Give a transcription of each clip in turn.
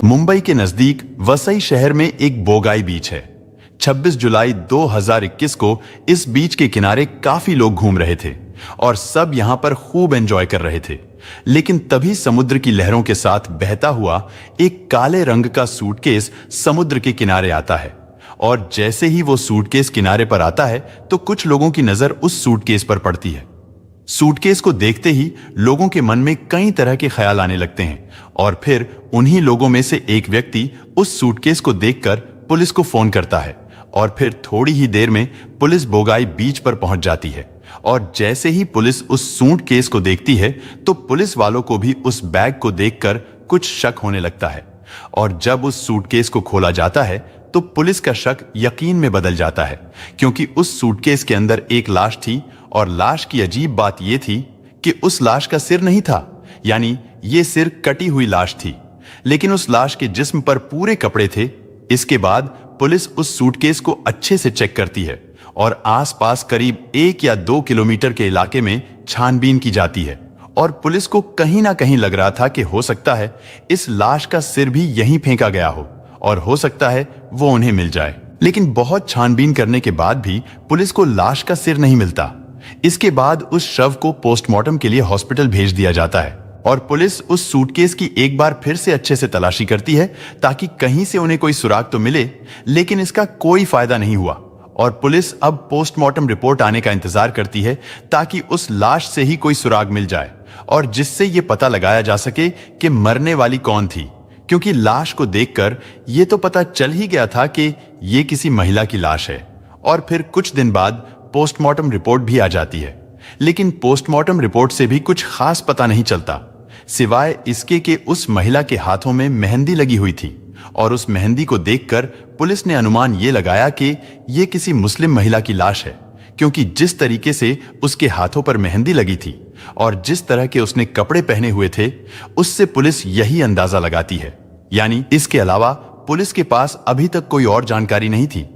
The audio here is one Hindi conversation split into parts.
मुंबई के नजदीक वसई शहर में एक बोगाई बीच है। 26 जुलाई 2021 को इस बीच के किनारे काफी लोग घूम रहे थे और सब यहां पर खूब एंजॉय कर रहे थे। लेकिन तभी समुद्र की लहरों के साथ बहता हुआ एक काले रंग का सूटकेस समुद्र के किनारे आता है और जैसे ही वो सूटकेस किनारे पर आता है तो कुछ लोगों की नजर उस सूटकेस पर पड़ती है। सूटकेस को देखते ही लोगों के मन में कई तरह के ख्याल आने लगते हैं और फिर उन्हीं लोगों में से एक व्यक्ति उस सूटकेस को देखकर पुलिस को फोन करता है और फिर थोड़ी ही देर में पुलिस बोगाई बीच पर पहुंच जाती है। और जैसे ही पुलिस उस सूटकेस को देखती है तो पुलिस वालों को भी उस बैग को देखकर कुछ शक होने लगता है और जब उस सूटकेस को खोला जाता है तो पुलिस का शक यकीन में बदल जाता है, क्योंकि उस सूटकेस के अंदर एक लाश थी और लाश की अजीब बात यह थी कि उस लाश का सिर नहीं था, यानी ये सिर कटी हुई लाश थी, लेकिन उस लाश के जिस्म पर पूरे कपड़े थे। इसके बाद पुलिस उस सूटकेस को अच्छे से चेक करती है और आसपास करीब 1 या 2 किलोमीटर के इलाके में छानबीन की जाती है और पुलिस को कहीं ना कहीं लग रहा था कि हो सकता है इस लाश का सिर भी यहीं फेंका गया हो और हो सकता है वो उन्हें मिल जाए। लेकिन बहुत छानबीन करने के बाद भी पुलिस को लाश का सिर नहीं मिलता। इसके बाद उस शव को पोस्टमार्टम के लिए हॉस्पिटल भेज दिया जाता है और पुलिस उस सूटकेस की एक बार फिर से अच्छे से तलाशी करती है ताकि कहीं से उन्हें कोई सुराग तो मिले, लेकिन इसका कोई फायदा नहीं हुआ और पुलिस अब पोस्टमार्टम रिपोर्ट आने का इंतजार करती है ताकि उस लाश से ही कोई सुराग मिल जाए और जिससे ये पता लगाया जा सके कि मरने वाली कौन थी, क्योंकि लाश को देखकर ये तो पता चल ही गया था कि ये किसी महिला की लाश है। और फिर कुछ दिन बाद पोस्टमार्टम रिपोर्ट भी आ जाती है, लेकिन पोस्टमार्टम रिपोर्ट से भी कुछ खास पता नहीं चलता, सिवाय इसके कि उस महिला के हाथों में मेहंदी लगी हुई थी और उस मेहंदी को देखकर पुलिस ने अनुमान ये लगाया कि ये किसी मुस्लिम महिला की लाश है, क्योंकि जिस तरीके से उसके हाथों पर मेहंदी लगी थी और जिस तरह के उसने कपड़े पहने हुए थे, उससे पुलिस यही अंदाजा लगाती है। यानी इसके अलावा पुलिस के पास अभी तक कोई और जानकारी नहीं थी।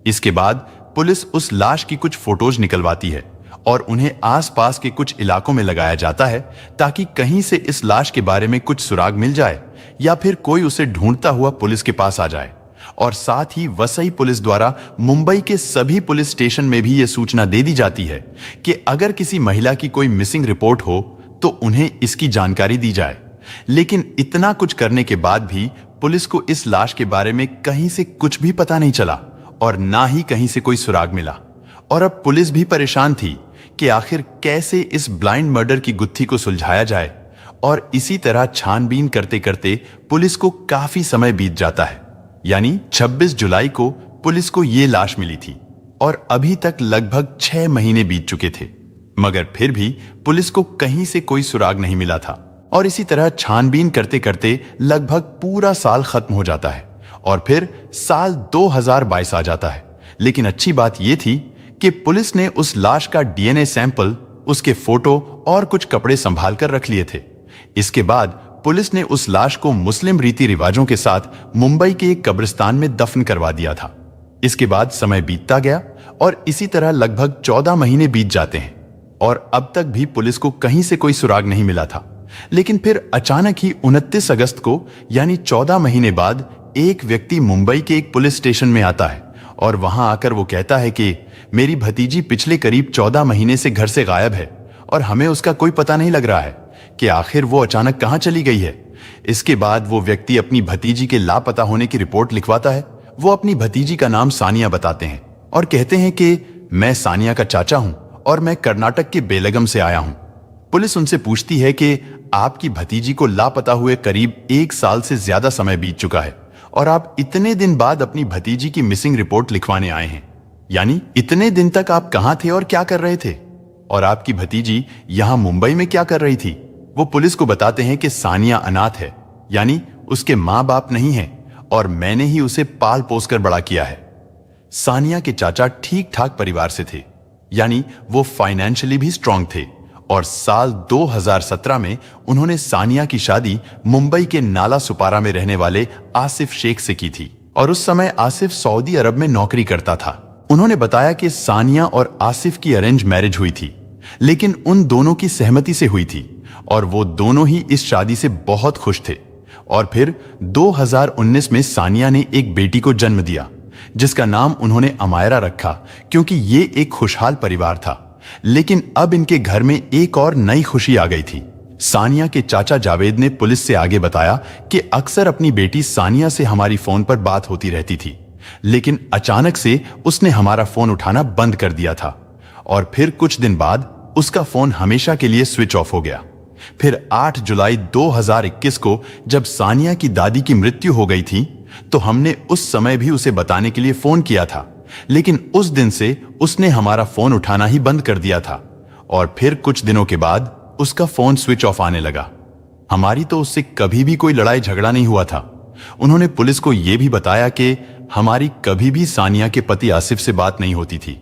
इसके बाद पुलिस उस लाश की कुछ फोटोज निकलवाती है और उन्हें आसपास के कुछ इलाकों में लगाया जाता है ताकि कहीं से इस लाश के बारे में कुछ सुराग मिल जाए या फिर कोई उसे ढूंढता हुआ पुलिस के पास आ जाए। और साथ ही वसई पुलिस द्वारा मुंबई के सभी पुलिस स्टेशन में भी यह सूचना दे दी जाती है कि अगर किसी महिला की कोई मिसिंग रिपोर्ट हो तो उन्हें इसकी जानकारी दी जाए। लेकिन इतना कुछ करने के बाद भी पुलिस को इस लाश के बारे में कहीं से कुछ भी पता नहीं चला और ना ही कहीं से कोई सुराग मिला। और अब पुलिस भी परेशान थी कि आखिर कैसे इस ब्लाइंड मर्डर की गुत्थी को सुलझाया जाए। और इसी तरह छानबीन करते करते पुलिस को काफी समय बीत जाता है, यानी 26 जुलाई को पुलिस को ये लाश मिली थी और अभी तक लगभग 6 महीने बीत चुके थे, मगर फिर भी पुलिस को कहीं से कोई सुराग नहीं मिला था। और इसी तरह छानबीन करते करते लगभग पूरा साल खत्म हो जाता है और फिर साल 2022 आ जाता है। लेकिन अच्छी बात यह थी कि पुलिस ने उस लाश का डीएनए सैंपल, उसके फोटो और कुछ कपड़े संभाल कर रख लिए थे। इसके बाद पुलिस ने उस लाश को मुस्लिम रीति रिवाजों के साथ मुंबई के एक कब्रिस्तान में दफन करवा दिया था। इसके बाद समय बीतता गया और इसी तरह लगभग 14 महीने बीत जाते हैं और अब तक भी पुलिस को कहीं से कोई सुराग नहीं मिला था। लेकिन फिर अचानक ही 29 अगस्त को, यानी 14 महीने बाद, एक व्यक्ति मुंबई के एक पुलिस स्टेशन में आता है और वहां आकर वो कहता है कि मेरी भतीजी पिछले करीब 14 महीने से घर से गायब है और हमें उसका कोई पता नहीं लग रहा है कि आखिर वो अचानक कहां चली गई है। इसके बाद वो व्यक्ति अपनी भतीजी के लापता होने की रिपोर्ट लिखवाता है। वो अपनी भतीजी का नाम सानिया बताते हैं और कहते हैं कि मैं सानिया का चाचा हूं और मैं कर्नाटक के बेलगम से आया हूं। पुलिस उनसे पूछती है कि आपकी भतीजी को लापता हुए करीब 1 साल से ज्यादा समय बीत चुका है और आप इतने दिन बाद अपनी भतीजी की मिसिंग रिपोर्ट लिखवाने आए हैं, यानी इतने दिन तक आप कहां थे और क्या कर रहे थे और आपकी भतीजी यहां मुंबई में क्या कर रही थी। वो पुलिस को बताते हैं कि सानिया अनाथ है, यानी उसके माँ बाप नहीं हैं और मैंने ही उसे पाल पोस कर बड़ा किया है। सानिया के चाचा ठीक ठाक परिवार से थे, यानी वो फाइनेंशियली भी स्ट्रांग थे और साल 2017 में उन्होंने सानिया की शादी मुंबई के नाला सुपारा में रहने वाले आसिफ शेख से की थी और उस समय आसिफ सऊदी अरब में नौकरी करता था। उन्होंने बताया कि सानिया और आसिफ की अरेंज मैरिज हुई थी, लेकिन उन दोनों की सहमति से हुई थी और वो दोनों ही इस शादी से बहुत खुश थे और फिर 2019 में सानिया ने एक बेटी को जन्म दिया, जिसका नाम उन्होंने अमायरा रखा, क्योंकि ये एक खुशहाल परिवार था। लेकिन अब इनके घर में एक और नई खुशी आ गई थी। सानिया के चाचा जावेद ने पुलिस से आगे बताया कि अक्सर अपनी बेटी सानिया से हमारी फोन पर बात होती रहती थी, लेकिन अचानक से उसने हमारा फोन उठाना बंद कर दिया था और फिर कुछ दिन बाद उसका फोन हमेशा के लिए स्विच ऑफ हो गया। फिर 8 जुलाई 2021 को जब सानिया की दादी की मृत्यु हो गई थी, तो हमने उस समय भी उसे बताने के लिए फोन किया था, लेकिन उस दिन से उसने हमारा फोन उठाना ही बंद कर दिया था और फिर कुछ दिनों के बाद उसका फोन स्विच ऑफ आने लगा। हमारी तो उससे कभी भी कोई लड़ाई झगड़ा नहीं हुआ था। उन्होंने पुलिस को यह भी बताया कि हमारी कभी भी सानिया के पति आसिफ से बात नहीं होती थी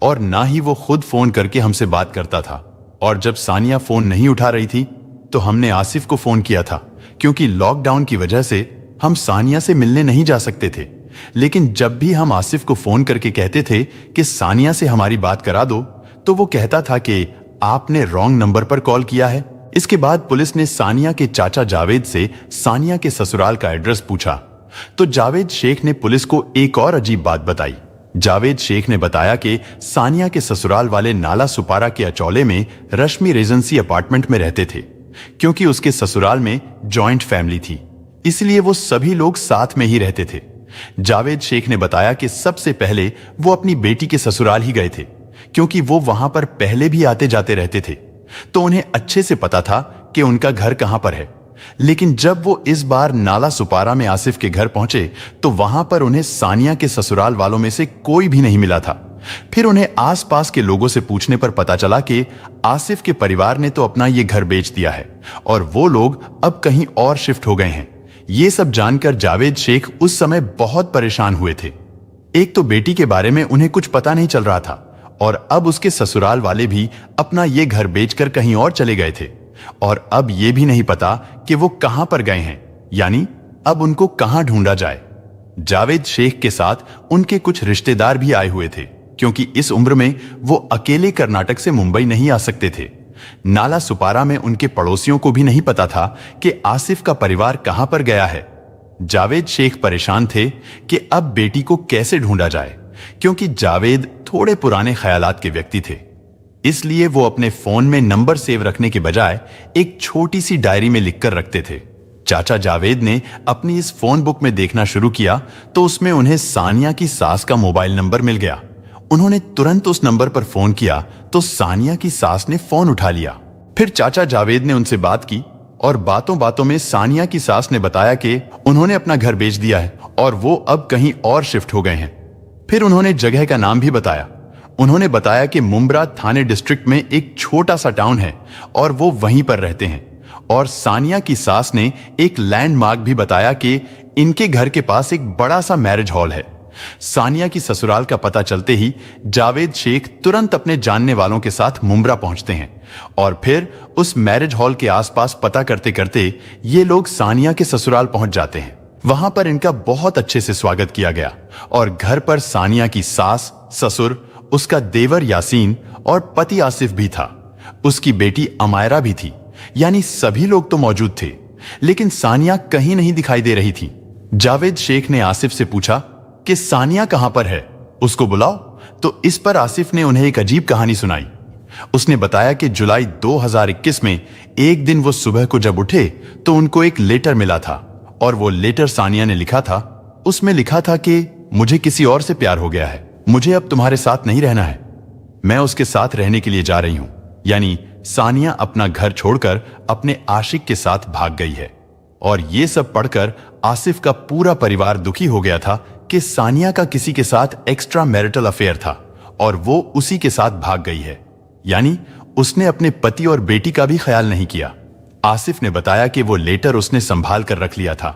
और ना ही वो खुद फोन करके हमसे बात करता था। और जब सानिया फोन नहीं उठा रही थी तो हमने आसिफ को फोन किया था, क्योंकि लॉकडाउन की वजह से हम सानिया से मिलने नहीं जा सकते थे। लेकिन जब भी हम आसिफ को फोन करके कहते थे कि सानिया से हमारी बात करा दो, तो वो कहता था कि आपने रॉन्ग नंबर पर कॉल किया है। इसके बाद पुलिस ने सानिया के चाचा जावेद से सानिया के ससुराल का एड्रेस पूछा, तो जावेद शेख ने पुलिस को एक और अजीब बात बताई। जावेद शेख ने बताया कि सानिया के ससुराल वाले नाला सुपारा के अचौले में रश्मि रेजेंसी अपार्टमेंट में रहते थे, क्योंकि उसके ससुराल में जॉइंट फैमिली थी, इसलिए वो सभी लोग साथ में ही रहते थे। जावेद शेख ने बताया कि सबसे पहले वो अपनी बेटी के ससुराल ही गए थे, क्योंकि वो वहां पर पहले भी आते जाते रहते थे, तो उन्हें अच्छे से पता था कि उनका घर कहां पर है। लेकिन जब वो इस बार नाला सुपारा में आसिफ के घर पहुंचे तो वहां पर उन्हें सानिया के ससुराल वालों में से कोई भी नहीं मिला था। फिर उन्हें आसपास के लोगों से पूछने पर पता चला कि आसिफ के परिवार ने तो अपना ये घर बेच दिया है और वो लोग अब कहीं और शिफ्ट हो गए हैं। ये सब जानकर जावेद शेख उस समय बहुत परेशान हुए थे। एक तो बेटी के बारे में उन्हें कुछ पता नहीं चल रहा था और अब उसके ससुराल वाले भी अपना ये घर बेचकर कहीं और चले गए थे और अब ये भी नहीं पता कि वो कहां पर गए हैं, यानी अब उनको कहां ढूंढा जाए। जावेद शेख के साथ उनके कुछ रिश्तेदार भी आए हुए थे, क्योंकि इस उम्र में वो अकेले कर्नाटक से मुंबई नहीं आ सकते थे। नाला सुपारा में उनके पड़ोसियों को भी नहीं पता था कि आसिफ का परिवार कहां पर गया है। जावेद शेख परेशान थे कि अब बेटी को कैसे ढूंढा जाए, क्योंकि जावेद थोड़े पुराने ख्यालात के व्यक्ति थे। इसलिए वो अपने फोन में नंबर सेव रखने के बजाय एक छोटी सी डायरी में लिखकर रखते थे। चाचा जावेद ने अपनी इस फोन बुक में देखना शुरू किया तो उसमें उन्हें सानिया की सास का मोबाइल नंबर मिल गया। उन्होंने तुरंत उस नंबर पर फोन किया तो सानिया की सास ने फोन उठा लिया। फिर चाचा जावेद ने उनसे बात की और बातों बातों में सानिया की सास ने बताया कि उन्होंने अपना घर बेच दिया है और वो अब कहीं और शिफ्ट हो गए हैं। फिर उन्होंने जगह का नाम भी बताया। उन्होंने बताया कि मुंब्रा थाने डिस्ट्रिक्ट में एक छोटा सा टाउन है और वो वहीं पर रहते हैं। और सानिया की सास ने एक लैंडमार्क भी बताया कि इनके घर के पास एक बड़ा सा मैरिज हॉल है। सानिया की ससुराल का पता चलते ही जावेद शेख तुरंत अपने जानने वालों के साथ मुंब्रा पहुंचते हैं और फिर उस मैरिज हॉल के आसपास पता करते करते ये लोग सानिया के ससुराल पहुंच जाते हैं। वहां पर इनका बहुत अच्छे से स्वागत किया गया और घर पर सानिया की सास, ससुर, उसका देवर यासीन और पति आसिफ भी था। उसकी बेटी अमायरा भी थी, यानी सभी लोग तो मौजूद थे, लेकिन सानिया कहीं नहीं दिखाई दे रही थी। जावेद शेख ने आसिफ से पूछा कि सानिया कहां पर है, उसको बुलाओ। तो इस पर आसिफ ने उन्हें एक अजीब कहानी सुनाई। उसने बताया कि जुलाई 2021 में एक दिन वो सुबह को जब उठे तो उनको एक लेटर मिला था और वो लेटर सानिया ने लिखा था। उसमें लिखा था कि मुझे किसी और से प्यार हो गया है, मुझे अब तुम्हारे साथ नहीं रहना है, मैं उसके साथ रहने के लिए जा रही हूं। यानी सानिया अपना घर छोड़कर अपने आशिक के साथ भाग गई है। और ये सब पढ़कर आसिफ का पूरा परिवार दुखी हो गया था कि सानिया का किसी के साथ एक्स्ट्रा मैरिटल अफेयर था और वो उसी के साथ भाग गई है, यानी उसने अपने पति और बेटी का भी ख्याल नहीं किया। आसिफ ने बताया कि वो लेटर उसने संभाल कर रख लिया था।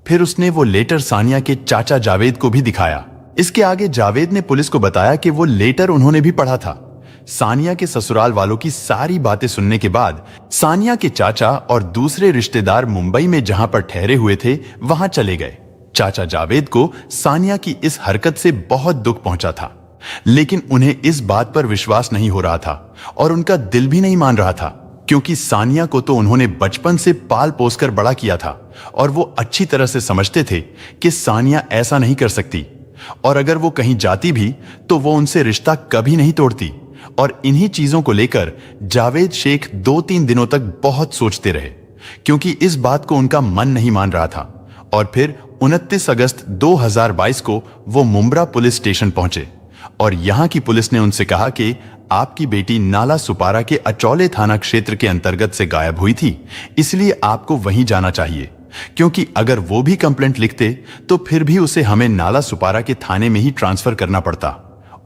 फिर उसने वो लेटर सानिया के चाचा जावेद को भी दिखाया। इसके आगे जावेद ने पुलिस को बताया कि वो लेटर उन्होंने भी पढ़ा था। सानिया के ससुराल वालों की सारी बातें सुनने के बाद सानिया के चाचा और दूसरे रिश्तेदार मुंबई में जहां पर ठहरे हुए थे वहां चले गए। चाचा जावेद को सानिया की इस हरकत से बहुत दुख पहुंचा था, लेकिन उन्हें इस बात पर विश्वास नहीं हो रहा था और उनका दिल भी नहीं मान रहा था क्योंकि सानिया को तो उन्होंने बचपन से पाल पोसकर बड़ा किया था और वो अच्छी तरह से समझते थे कि सानिया ऐसा नहीं कर सकती, और अगर वो कहीं जाती भी तो वो उनसे रिश्ता कभी नहीं तोड़ती। और इन्हीं चीजों को लेकर जावेद शेख 2-3 दिनों तक बहुत सोचते रहे, क्योंकि इस बात को उनका मन नहीं मान रहा था। और फिर 29 अगस्त 2022 को वो मुंब्रा पुलिस स्टेशन पहुंचे और यहां की पुलिस ने उनसे कहा कि आपकी बेटी नाला सुपारा के अचौले थाना क्षेत्र के अंतर्गत से गायब हुई थी, इसलिए आपको वहीं जाना चाहिए, क्योंकि अगर वो भी कंप्लेंट लिखते तो फिर भी उसे हमें नाला सुपारा के थाने में ही ट्रांसफर करना पड़ता।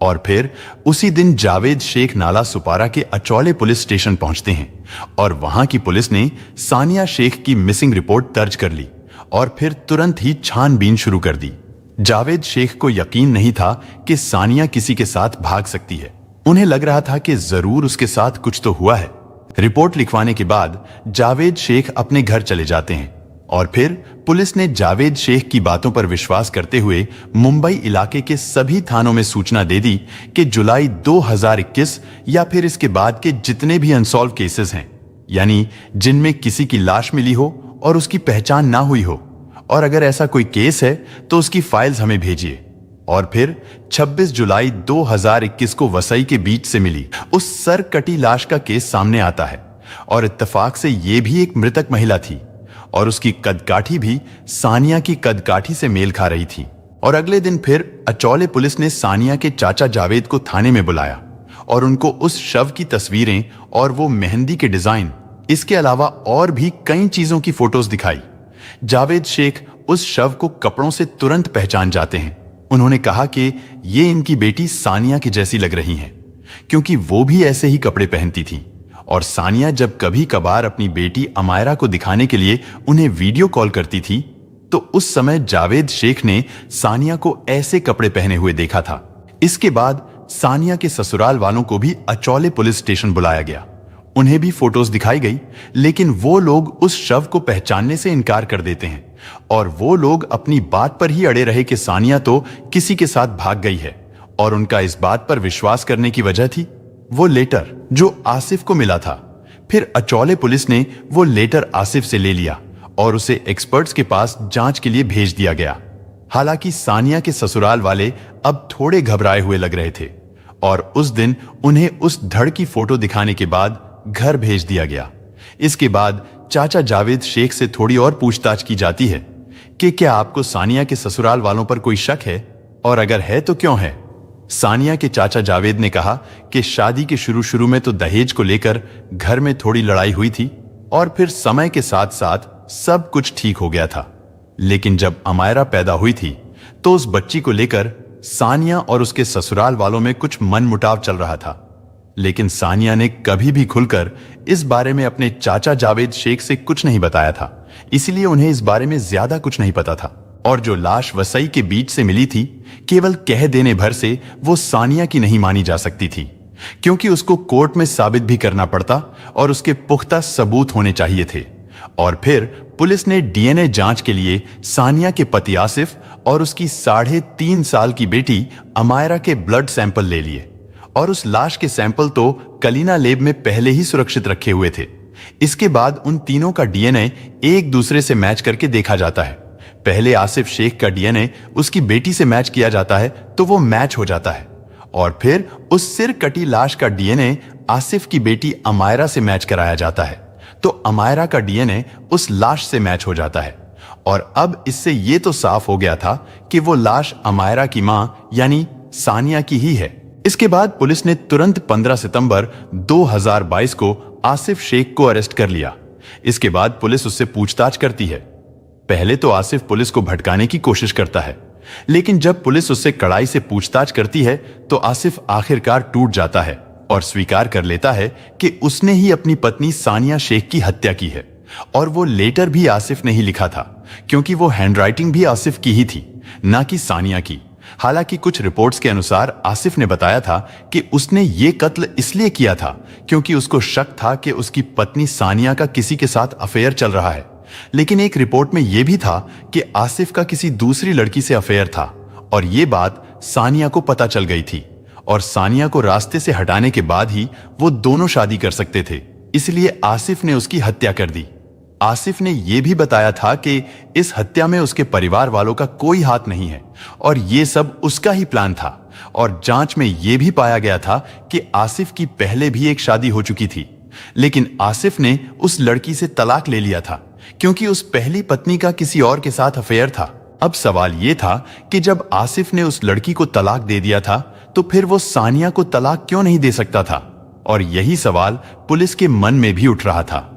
और फिर उसी दिन जावेद शेख नाला सुपारा के अचौले पुलिस स्टेशन पहुंचते हैं और वहां की पुलिस ने सानिया शेख की मिसिंग रिपोर्ट दर्ज कर ली और फिर तुरंत ही छानबीन शुरू कर दी। जावेद शेख को यकीन नहीं था कि सानिया किसी के साथ भाग सकती है। उन्हें लग रहा था कि जरूर उसके साथ कुछ तो हुआ है। रिपोर्ट लिखवाने के बाद जावेद शेख अपने घर चले जाते हैं और फिर पुलिस ने जावेद शेख की बातों पर विश्वास करते हुए मुंबई इलाके के सभी थानों में सूचना दे दी कि जुलाई 2021 या फिर इसके बाद के जितने भी अनसॉल्व केसेस हैं, यानी जिनमें किसी की लाश मिली हो और उसकी पहचान ना हुई हो, और अगर ऐसा कोई केस है तो उसकी फाइल्स हमें भेजिए। और फिर 26 जुलाई 2021 को वसई के बीच से मिली उस सर कटी लाश का केस सामने आता है और इत्तेफाक से ये भी एक मृतक महिला थी और उसकी कदकाठी भी सानिया की कदकाठी से मेल खा रही थी। और अगले दिन फिर अचौले पुलिस ने सानिया के चाचा जावेद को थाने में बुलाया और उनको उस शव की तस्वीरें और वो मेहंदी के डिजाइन, इसके अलावा और भी कई चीजों की फोटोज दिखाई। जावेद शेख उस शव को कपड़ों से तुरंत पहचान जाते हैं। उन्होंने कहा कि ये इनकी बेटी सानिया की जैसी लग रही हैं, क्योंकि वो भी ऐसे ही कपड़े पहनती थी। और सानिया जब कभी कभार अपनी बेटी अमायरा को दिखाने के लिए उन्हें वीडियो कॉल करती थी तो उस समय जावेद शेख ने सानिया को ऐसे कपड़े पहने हुए देखा था। इसके बाद सानिया के ससुराल वालों को भी अचौले पुलिस स्टेशन बुलाया गया। उन्हें भी फोटोज दिखाई गई, लेकिन वो लोग उस शव को पहचानने से इनकार कर देते हैं और वो लोग अपनी बात पर ही अड़े रहे कि सानिया तो किसी के साथ भाग गई है। और उनका इस बात पर विश्वास करने की वजह थी वो लेटर जो आसिफ को मिला था। फिर अचौले पुलिस ने वो लेटर आसिफ से ले लिया और उसे एक्सपर्ट्स के पास जांच के लिए भेज दिया गया। हालांकि सानिया के ससुराल वाले अब थोड़े घबराए हुए लग रहे थे और उस दिन उन्हें उस धड़ की फोटो दिखाने के बाद घर भेज दिया गया। इसके बाद चाचा जावेद शेख से थोड़ी और पूछताछ की जाती है कि क्या आपको सानिया के ससुराल वालों पर कोई शक है, और अगर है तो क्यों है। सानिया के चाचा जावेद ने कहा कि शादी के शुरू में तो दहेज को लेकर घर में थोड़ी लड़ाई हुई थी और फिर समय के साथ साथ सब कुछ ठीक हो गया था, लेकिन जब अमायरा पैदा हुई थी तो उस बच्ची को लेकर सानिया और उसके ससुराल वालों में कुछ मनमुटाव चल रहा था। लेकिन सानिया ने कभी भी खुलकर इस बारे में अपने चाचा जावेद शेख से कुछ नहीं बताया था, इसलिए उन्हें इस बारे में ज्यादा कुछ नहीं पता था। और जो लाश वसई के बीच से मिली थी, केवल कह देने भर से वो सानिया की नहीं मानी जा सकती थी, क्योंकि उसको कोर्ट में साबित भी करना पड़ता और उसके पुख्ता सबूत होने चाहिए थे। और फिर पुलिस ने डीएनए जांच के लिए सानिया के पति आसिफ और उसकी 3.5 साल की बेटी अमायरा के ब्लड सैंपल ले लिए और उस लाश के सैंपल तो कलीना लैब में पहले ही सुरक्षित रखे हुए थे। इसके बाद उन तीनों का डीएनए एक दूसरे से मैच करके देखा जाता है। पहले आसिफ शेख का डीएनए उसकी बेटी से मैच किया जाता है तो वो मैच हो जाता है, और फिर उस सिर कटी लाश का डीएनए आसिफ की बेटी अमायरा से मैच कराया जाता है तो अमायरा का डीएनए उस लाश से मैच हो जाता है। और अब इससे ये तो साफ हो गया था कि वो लाश अमायरा की मां यानी सानिया की ही है। इसके बाद पुलिस ने तुरंत 15 सितंबर 2022 को आसिफ शेख को अरेस्ट कर लिया। इसके बाद पुलिस उससे पूछताछ करती है। पहले तो आसिफ पुलिस को भटकाने की कोशिश करता है, लेकिन जब पुलिस उससे कड़ाई से पूछताछ करती है तो आसिफ आखिरकार टूट जाता है और स्वीकार कर लेता है कि उसने ही अपनी पत्नी सानिया शेख की हत्या की है। और वो लेटर भी आसिफ ने ही लिखा था, क्योंकि वो हैंडराइटिंग भी आसिफ की ही थी, ना कि सानिया की। हालांकि कुछ रिपोर्ट्स के अनुसार आसिफ ने बताया था कि उसने ये कत्ल इसलिए किया था क्योंकि उसको शक था कि उसकी पत्नी सानिया का किसी के साथ अफेयर चल रहा है। लेकिन एक रिपोर्ट में यह भी था कि आसिफ का किसी दूसरी लड़की से अफेयर था और ये बात सानिया को पता चल गई थी और सानिया को रास्ते से हटाने के बाद ही वो दोनों शादी कर सकते थे। इसलिए आसिफ ने उसकी हत्या कर दी। आसिफ ने यह भी बताया था कि इस हत्या में उसके परिवार वालों का कोई हाथ नहीं है और यह सब उसका ही प्लान था। और जांच में यह भी पाया गया था कि आसिफ की पहले भी एक शादी हो चुकी थी, लेकिन आसिफ ने उस लड़की से तलाक ले लिया था क्योंकि उस पहली पत्नी का किसी और के साथ अफेयर था। अब सवाल यह था कि जब आसिफ ने उस लड़की को तलाक दे दिया था तो फिर वो सानिया को तलाक क्यों नहीं दे सकता था? और यही सवाल पुलिस के मन में भी उठ रहा था।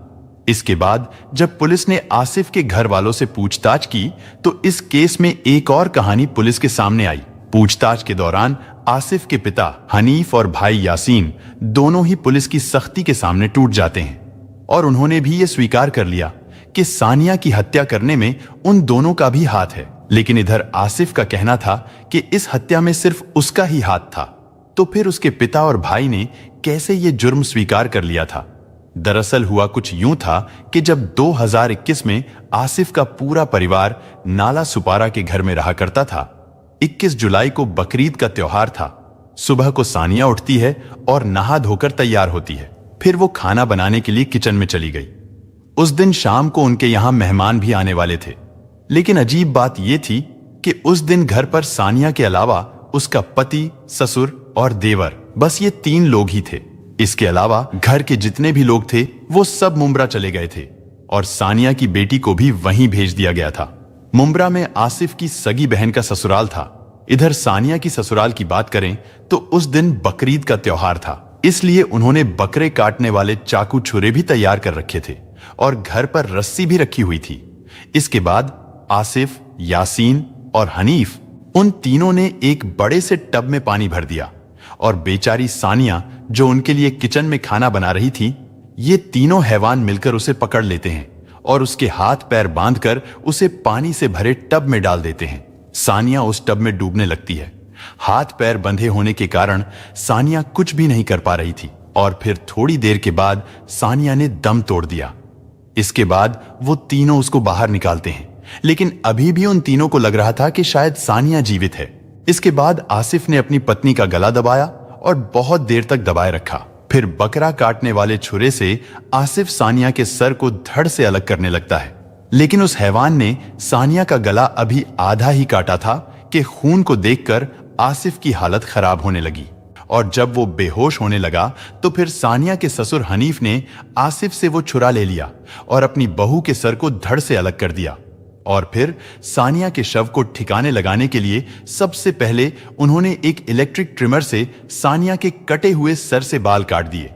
इसके बाद जब पुलिस ने आसिफ के घर वालों से पूछताछ की तो इस केस में एक और कहानी पुलिस के सामने आई। पूछताछ के दौरान आसिफ के पिता हनीफ और भाई यासीन दोनों ही पुलिस की सख्ती के सामने टूट जाते हैं और उन्होंने भी यह स्वीकार कर लिया कि सानिया की हत्या करने में उन दोनों का भी हाथ है। लेकिन इधर आसिफ का कहना था कि इस हत्या में सिर्फ उसका ही हाथ था। तो फिर उसके पिता और भाई ने कैसे ये जुर्म स्वीकार कर लिया था? दरअसल हुआ कुछ यूं था कि जब 2021 में आसिफ का पूरा परिवार नाला सुपारा के घर में रहा करता था। 21 जुलाई को बकरीद का त्योहार था। सुबह को सानिया उठती है और नहा धोकर तैयार होती है। फिर वो खाना बनाने के लिए किचन में चली गई। उस दिन शाम को उनके यहां मेहमान भी आने वाले थे, लेकिन अजीब बात यह थी कि उस दिन घर पर सानिया के अलावा उसका पति, ससुर और देवर, बस ये 3 लोग ही थे। इसके अलावा घर के जितने भी लोग थे वो सब मुंब्रा चले गए थे और सानिया की बेटी को भी वहीं भेज दिया गया था। मुंब्रा में आसिफ की सगी बहन का ससुराल था। इधर सानिया की ससुराल की बात करें तो उस दिन बकरीद का त्योहार था, इसलिए उन्होंने बकरे काटने वाले चाकू छुरे भी तैयार कर रखे थे और घर पर रस्सी भी रखी हुई थी। इसके बाद आसिफ, यासीन और हनीफ, उन तीनों ने एक बड़े से टब में पानी भर दिया और बेचारी सानिया जो उनके लिए किचन में खाना बना रही थी, ये तीनों हैवान मिलकर उसे पकड़ लेते हैं और उसके हाथ पैर बांधकर उसे पानी से भरे टब में डाल देते हैं। सानिया उस टब में डूबने लगती है। हाथ पैर बंधे होने के कारण सानिया कुछ भी नहीं कर पा रही थी और फिर थोड़ी देर के बाद सानिया ने दम तोड़ दिया। इसके बाद वो तीनों उसको बाहर निकालते हैं, लेकिन अभी भी उन तीनों को लग रहा था कि शायद सानिया जीवित है। इसके बाद आसिफ ने अपनी पत्नी का गला दबाया और बहुत देर तक दबाए रखा। फिर बकरा काटने वाले छुरे से आसिफ सानिया के सर को धड़ से अलग करने लगता है, लेकिन उस हैवान ने सानिया का गला अभी आधा ही काटा था कि खून को देखकर आसिफ की हालत खराब होने लगी और जब वो बेहोश होने लगा तो फिर सानिया के ससुर हनीफ ने आसिफ से वो छुरा ले लिया और अपनी बहू के सर को धड़ से अलग कर दिया। और फिर सानिया के शव को ठिकाने लगाने के लिए सबसे पहले उन्होंने एक इलेक्ट्रिक ट्रिमर से सानिया के कटे हुए सर से बाल काट दिए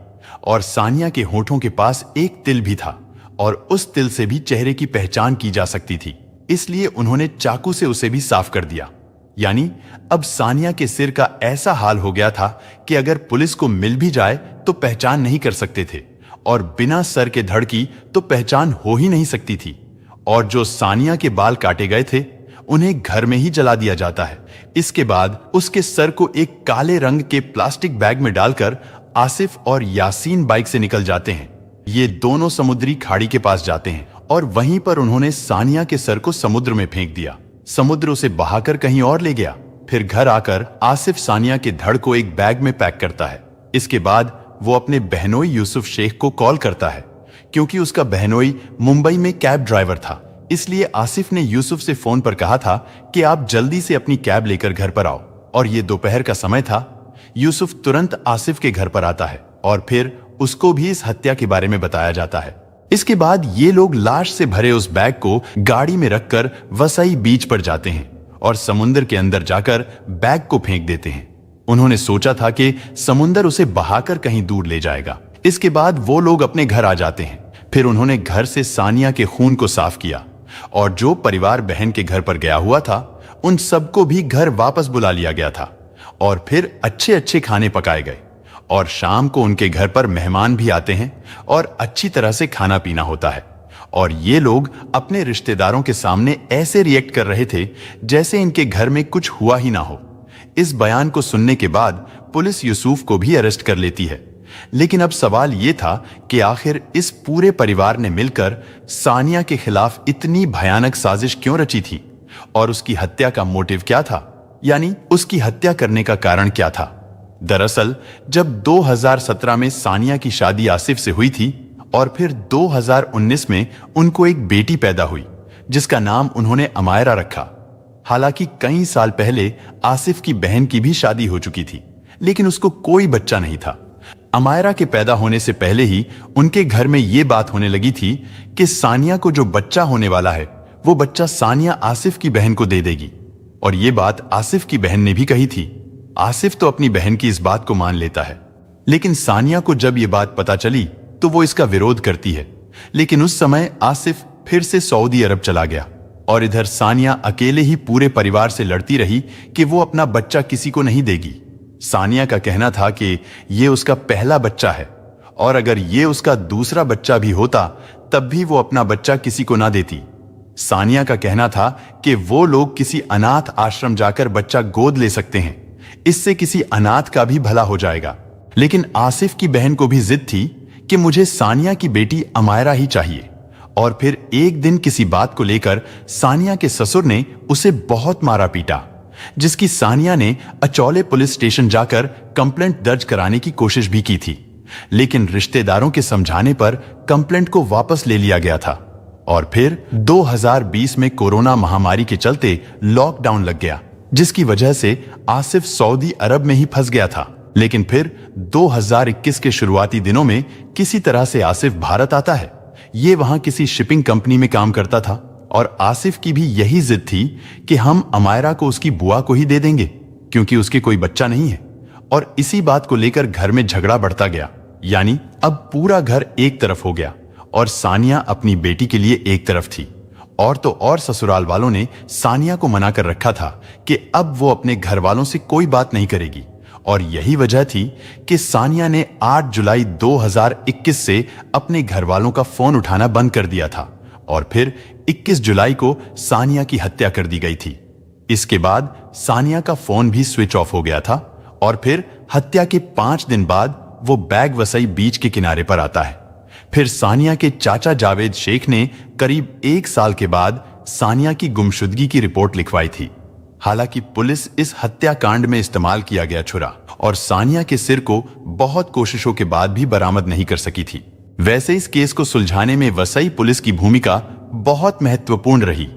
और सानिया के होठों के पास एक तिल भी था और उस तिल से भी चेहरे की पहचान की जा सकती थी, इसलिए उन्होंने चाकू से उसे भी साफ कर दिया। यानी अब सानिया के सिर का ऐसा हाल हो गया था कि अगर पुलिस को मिल भी जाए तो पहचान नहीं कर सकते थे और बिना सर के धड़ की तो पहचान हो ही नहीं सकती थी। और जो सानिया के बाल काटे गए थे उन्हें घर में ही जला दिया जाता है। इसके बाद उसके सर को एक काले रंग के प्लास्टिक बैग में डालकर आसिफ और यासीन बाइक से निकल जाते हैं। ये दोनों समुद्री खाड़ी के पास जाते हैं और वहीं पर उन्होंने सानिया के सर को समुद्र में फेंक दिया। समुद्र उसे बहाकर कहीं और ले गया। फिर घर आकर आसिफ सानिया के धड़ को एक बैग में पैक करता है। इसके बाद वो अपने बहनोई यूसुफ शेख को कॉल करता है। क्योंकि उसका बहनोई मुंबई में कैब ड्राइवर था, इसलिए आसिफ ने यूसुफ से फोन पर कहा था कि आप जल्दी से अपनी कैब लेकर घर पर आओ। और ये दोपहर का समय था। यूसुफ तुरंत आसिफ के घर पर आता है और फिर उसको भी इस हत्या के बारे में बताया जाता है। इसके बाद ये लोग लाश से भरे उस बैग को गाड़ी में रखकर वसई बीच पर जाते हैं और समुद्र के अंदर जाकर बैग को फेंक देते हैं। उन्होंने सोचा था कि समुद्र उसे बहाकर कहीं दूर ले जाएगा। इसके बाद वो लोग अपने घर आ जाते हैं। फिर उन्होंने घर से सानिया के खून को साफ किया और जो परिवार बहन के घर पर गया हुआ था उन सबको भी घर वापस बुला लिया गया था और फिर अच्छे अच्छे खाने पकाए गए और शाम को उनके घर पर मेहमान भी आते हैं और अच्छी तरह से खाना पीना होता है। और ये लोग अपने रिश्तेदारों के सामने ऐसे रिएक्ट कर रहे थे जैसे इनके घर में कुछ हुआ ही ना हो। इस बयान को सुनने के बाद पुलिस यूसुफ को भी अरेस्ट कर लेती है। लेकिन अब सवाल यह था कि आखिर इस पूरे परिवार ने मिलकर सानिया के खिलाफ इतनी भयानक साजिश क्यों रची थी और उसकी हत्या का मोटिव क्या था, यानी उसकी हत्या करने का कारण क्या था। दरअसल जब 2017 में सानिया की शादी आसिफ से हुई थी, और फिर 2019 में उनको एक बेटी पैदा हुई जिसका नाम उन्होंने अमायरा रखा। हालांकि कई साल पहले आसिफ की बहन की भी शादी हो चुकी थी, लेकिन उसको कोई बच्चा नहीं था। अमायरा के पैदा होने से पहले ही उनके घर में यह बात होने लगी थी कि सानिया को जो बच्चा होने वाला है वो बच्चा सानिया आसिफ की बहन को दे देगी। और ये बात आसिफ की बहन ने भी कही थी। आसिफ तो अपनी बहन की इस बात को मान लेता है, लेकिन सानिया को जब ये बात पता चली तो वो इसका विरोध करती है। लेकिन उस समय आसिफ फिर से सऊदी अरब चला गया और इधर सानिया अकेले ही पूरे परिवार से लड़ती रही कि वो अपना बच्चा किसी को नहीं देगी। सानिया का कहना था कि ये उसका पहला बच्चा है और अगर ये उसका दूसरा बच्चा भी होता तब भी वो अपना बच्चा किसी को ना देती। सानिया का कहना था कि वो लोग किसी अनाथ आश्रम जाकर बच्चा गोद ले सकते हैं, इससे किसी अनाथ का भी भला हो जाएगा। लेकिन आसिफ की बहन को भी जिद थी कि मुझे सानिया की बेटी अमायरा ही चाहिए। और फिर एक दिन किसी बात को लेकर सानिया के ससुर ने उसे बहुत मारा पीटा, जिसकी सानिया ने अचौले पुलिस स्टेशन जाकर कंप्लेंट दर्ज कराने की कोशिश भी की थी। लेकिन रिश्तेदारों के समझाने पर कंप्लेंट को वापस ले लिया गया था। और फिर 2020 में कोरोना महामारी के चलते लॉकडाउन लग गया, जिसकी वजह से आसिफ सऊदी अरब में ही फंस गया था। लेकिन फिर 2021 के शुरुआती दिनों में किसी तरह से आसिफ भारत आता है। ये वहां किसी शिपिंग कंपनी में काम करता था और आसिफ की भी यही जिद थी कि हम अमायरा को उसकी बुआ को ही दे देंगे क्योंकि उसके कोई बच्चा नहीं है। और इसी बात को लेकर घर में झगड़ा बढ़ता गया, यानी अब पूरा घर एक तरफ हो गया और सानिया अपनी बेटी के लिए एक तरफ थी। और तो और ससुराल वालों ने सानिया को मना कर रखा था कि अब वो अपने घर वालों से कोई बात नहीं करेगी। और यही वजह थी कि सानिया ने 8 जुलाई 2021 से अपने घर वालों का फोन उठाना बंद कर दिया था और फिर 21 जुलाई को सानिया की हत्या कर दी गई थी। इसके बाद सानिया का फोन भी स्विच ऑफ हो गया था और फिर हत्या के 5 दिन बाद वो बैग वसई बीच के किनारे पर आता है। फिर सानिया के चाचा जावेद शेख ने करीब 1 साल के बाद सानिया की गुमशुदगी की रिपोर्ट लिखवाई थी। हालांकि पुलिस इस हत्याकांड में इस्तेमाल किया गया छुरा और सानिया के सिर को बहुत कोशिशों के बाद भी बरामद नहीं कर सकी थी। वैसे इस केस को सुलझाने में वसई पुलिस की भूमिका बहुत महत्वपूर्ण रही।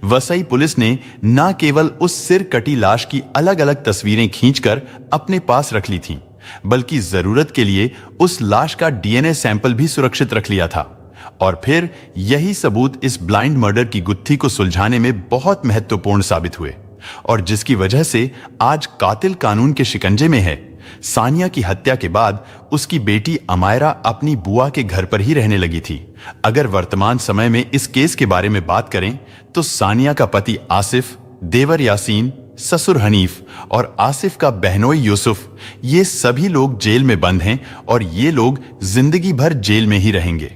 वसई पुलिस ने न केवल उस सिर कटी लाश की अलग अलग तस्वीरें खींचकर अपने पास रख ली थीं, बल्कि जरूरत के लिए उस लाश का डीएनए सैंपल भी सुरक्षित रख लिया था। और फिर यही सबूत इस ब्लाइंड मर्डर की गुत्थी को सुलझाने में बहुत महत्वपूर्ण साबित हुए और जिसकी वजह से आज कातिल कानून के शिकंजे में है। सानिया की हत्या के बाद उसकी बेटी अमायरा अपनी बुआ के घर पर ही रहने लगी थी। अगर वर्तमान समय में इस केस के बारे में बात करें तो सानिया का पति आसिफ, देवर यासीन, ससुर हनीफ और आसिफ का बहनोई यूसुफ, ये सभी लोग जेल में बंद हैं और ये लोग जिंदगी भर जेल में ही रहेंगे।